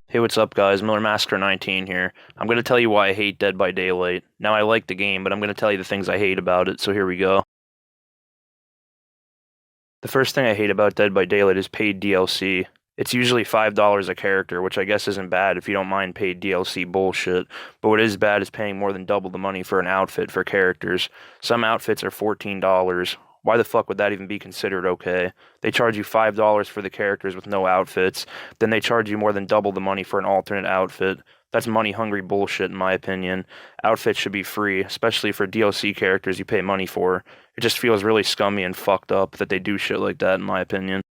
Hey, what's up, guys? Millermassacre 19 here. I'm going to tell you why I hate Dead by Daylight. Now, I like the game, but I'm going to tell you the things I hate about it, so here we go. The first thing I hate about Dead by Daylight is paid DLC. It's usually $5 a character, which I guess isn't bad if you don't mind paid DLC bullshit, but what is bad is paying more than double the money for an outfit for characters. Some outfits are $14. Why the fuck would that even be considered okay? They charge you $5 for the characters with no outfits, then they charge you more than double the money for an alternate outfit. That's money-hungry bullshit in my opinion. Outfits should be free, especially for DLC characters you pay money for. It just feels really scummy and fucked up that they do shit like that in my opinion.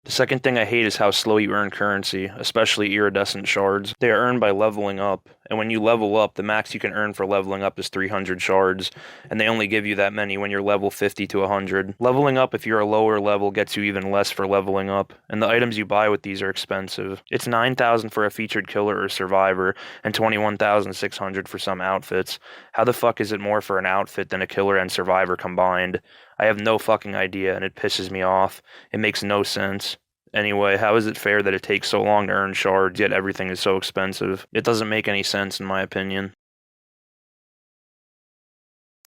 The second thing I hate is how slow you earn currency, especially iridescent shards. They are earned by leveling up, and when you level up, the max you can earn for leveling up is 300 shards, and they only give you that many when you're level 50 to 100. Leveling up if you're a lower level gets you even less for leveling up, and the items you buy with these are expensive. It's 9,000 for a featured killer or survivor, and 21,600 for some outfits. How the fuck is it more for an outfit than a killer and survivor combined? I have no fucking idea, and it pisses me off. It makes no sense. Anyway, how is it fair that it takes so long to earn shards, yet everything is so expensive? It doesn't make any sense in my opinion.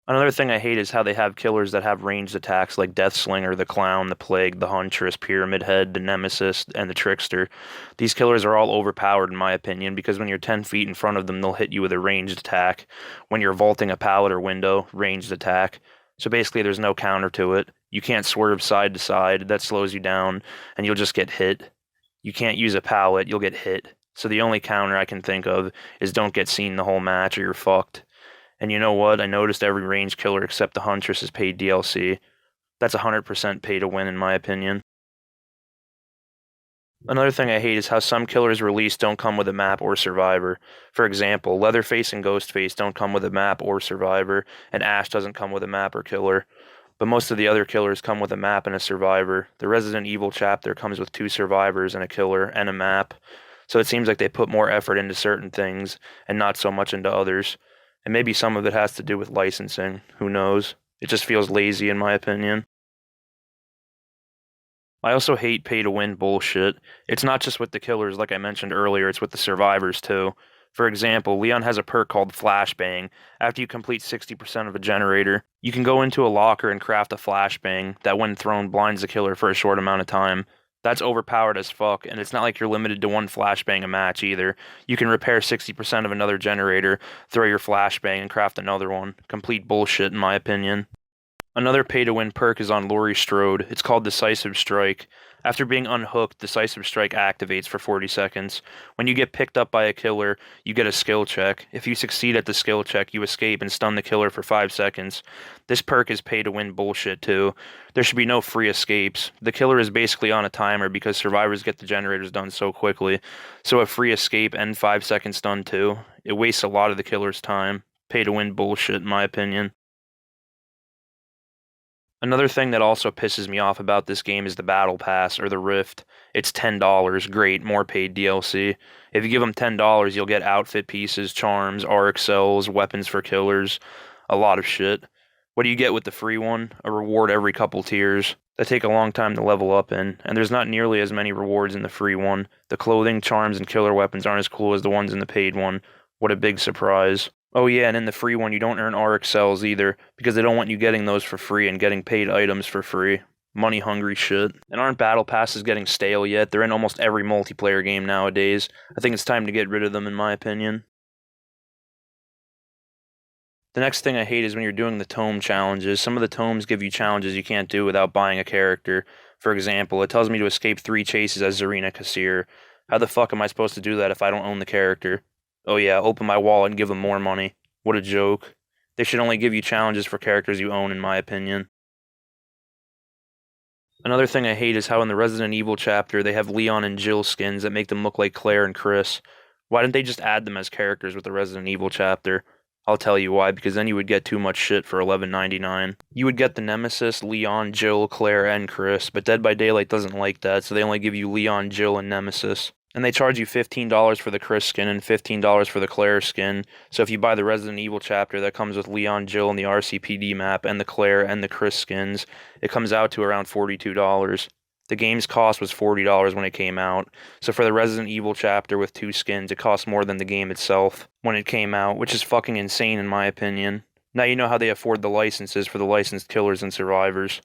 Another thing I hate is how they have killers that have ranged attacks like Deathslinger, the Clown, the Plague, the Huntress, Pyramid Head, the Nemesis, and the Trickster. These killers are all overpowered in my opinion because when you're 10 feet in front of them, they'll hit you with a ranged attack. When you're vaulting a pallet or window, ranged attack. So basically there's no counter to it. You can't swerve side to side, that slows you down, and you'll just get hit. You can't use a pallet, you'll get hit. So the only counter I can think of is don't get seen the whole match or you're fucked. And you know what? I noticed every ranged killer except the Huntress is paid DLC. That's 100% pay to win in my opinion. Another thing I hate is how some killers released don't come with a map or survivor. For example, Leatherface and Ghostface don't come with a map or survivor, and Ash doesn't come with a map or killer. But most of the other killers come with a map and a survivor. The Resident Evil chapter comes with 2 survivors and a killer and a map. So it seems like they put more effort into certain things and not so much into others. And maybe some of it has to do with licensing. Who knows? It just feels lazy in my opinion. I also hate pay-to-win bullshit. It's not just with the killers like I mentioned earlier, it's with the survivors too. For example, Leon has a perk called Flashbang. After you complete 60% of a generator, you can go into a locker and craft a flashbang that when thrown blinds the killer for a short amount of time. That's overpowered as fuck, and it's not like you're limited to one flashbang a match either. You can repair 60% of another generator, throw your flashbang, and craft another one. Complete bullshit in my opinion. Another pay-to-win perk is on Laurie Strode. It's called Decisive Strike. After being unhooked, Decisive Strike activates for 40 seconds. When you get picked up by a killer, you get a skill check. If you succeed at the skill check, you escape and stun the killer for 5 seconds. This perk is pay-to-win bullshit too. There should be no free escapes. The killer is basically on a timer because survivors get the generators done so quickly. So a free escape and 5-second stun too. It wastes a lot of the killer's time. Pay-to-win bullshit in my opinion. Another thing that also pisses me off about this game is the Battle Pass, or the Rift. It's $10, great, more paid DLC. If you give them $10, you'll get outfit pieces, charms, RX cells, weapons for killers, a lot of shit. What do you get with the free one? A reward every couple tiers. That take a long time to level up in, and there's not nearly as many rewards in the free one. The clothing, charms, and killer weapons aren't as cool as the ones in the paid one. What a big surprise. Oh yeah, and in the free one you don't earn RX cells either, because they don't want you getting those for free and getting paid items for free. Money hungry shit. And aren't battle passes getting stale yet? They're in almost every multiplayer game nowadays. I think it's time to get rid of them in my opinion. The next thing I hate is when you're doing the Tome Challenges. Some of the tomes give you challenges you can't do without buying a character. For example, it tells me to escape 3 chases as Zarina Kassir. How the fuck am I supposed to do that if I don't own the character? Oh yeah, open my wallet and give them more money. What a joke. They should only give you challenges for characters you own, in my opinion. Another thing I hate is how in the Resident Evil chapter they have Leon and Jill skins that make them look like Claire and Chris. Why didn't they just add them as characters with the Resident Evil chapter? I'll tell you why, because then you would get too much shit for $11.99. You would get the Nemesis, Leon, Jill, Claire, and Chris, but Dead by Daylight doesn't like that, so they only give you Leon, Jill, and Nemesis. And they charge you $15 for the Chris skin and $15 for the Claire skin. So if you buy the Resident Evil chapter that comes with Leon, Jill, and the RCPD map, and the Claire and the Chris skins, it comes out to around $42. The game's cost was $40 when it came out. So for the Resident Evil chapter with 2 skins, it cost more than the game itself when it came out, which is fucking insane in my opinion. Now you know how they afford the licenses for the licensed killers and survivors.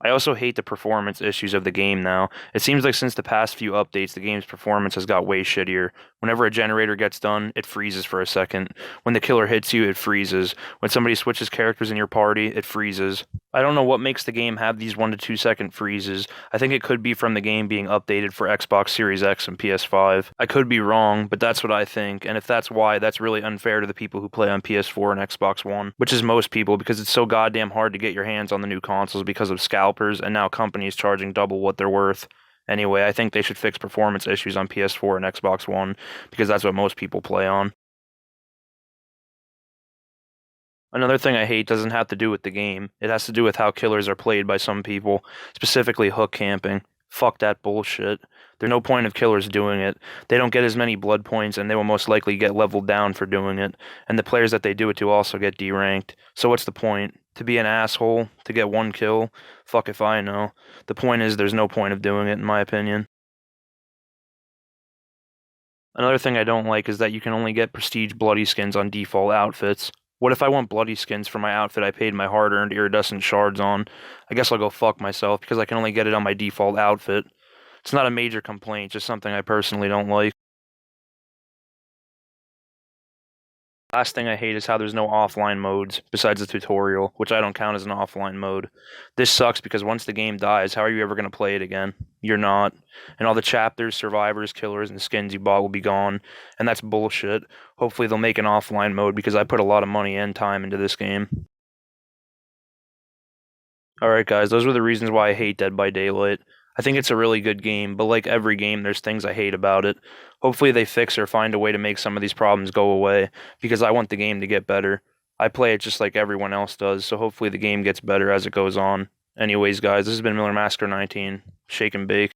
I also hate the performance issues of the game now. It seems like since the past few updates, the game's performance has got way shittier. Whenever a generator gets done, it freezes for a second. When the killer hits you, it freezes. When somebody switches characters in your party, it freezes. I don't know what makes the game have these 1 to 2 second freezes. I think it could be from the game being updated for Xbox Series X and PS5. I could be wrong, but that's what I think, and if that's why, that's really unfair to the people who play on PS4 and Xbox One, which is most people because it's so goddamn hard to get your hands on the new consoles because of scalpers and now companies charging double what they're worth. Anyway, I think they should fix performance issues on PS4 and Xbox One because that's what most people play on. Another thing I hate doesn't have to do with the game. It has to do with how killers are played by some people, specifically hook camping. Fuck that bullshit. There's no point of killers doing it. They don't get as many blood points and they will most likely get leveled down for doing it. And the players that they do it to also get deranked. So what's the point? To be an asshole? To get 1 kill? Fuck if I know. The point is there's no point of doing it in my opinion. Another thing I don't like is that you can only get prestige bloody skins on default outfits. What if I want bloody skins for my outfit I paid my hard-earned iridescent shards on? I guess I'll go fuck myself because I can only get it on my default outfit. It's not a major complaint, just something I personally don't like. Last thing I hate is how there's no offline modes besides the tutorial, which I don't count as an offline mode. This sucks because once the game dies, how are you ever going to play it again? You're not. And all the chapters, survivors, killers, and skins you bought will be gone. And that's bullshit. Hopefully they'll make an offline mode because I put a lot of money and time into this game. Alright guys, those were the reasons why I hate Dead by Daylight. I think it's a really good game, but like every game, there's things I hate about it. Hopefully they fix or find a way to make some of these problems go away, because I want the game to get better. I play it just like everyone else does, so hopefully the game gets better as it goes on. Anyways guys, this has been Millermassacre 19. Shake and bake.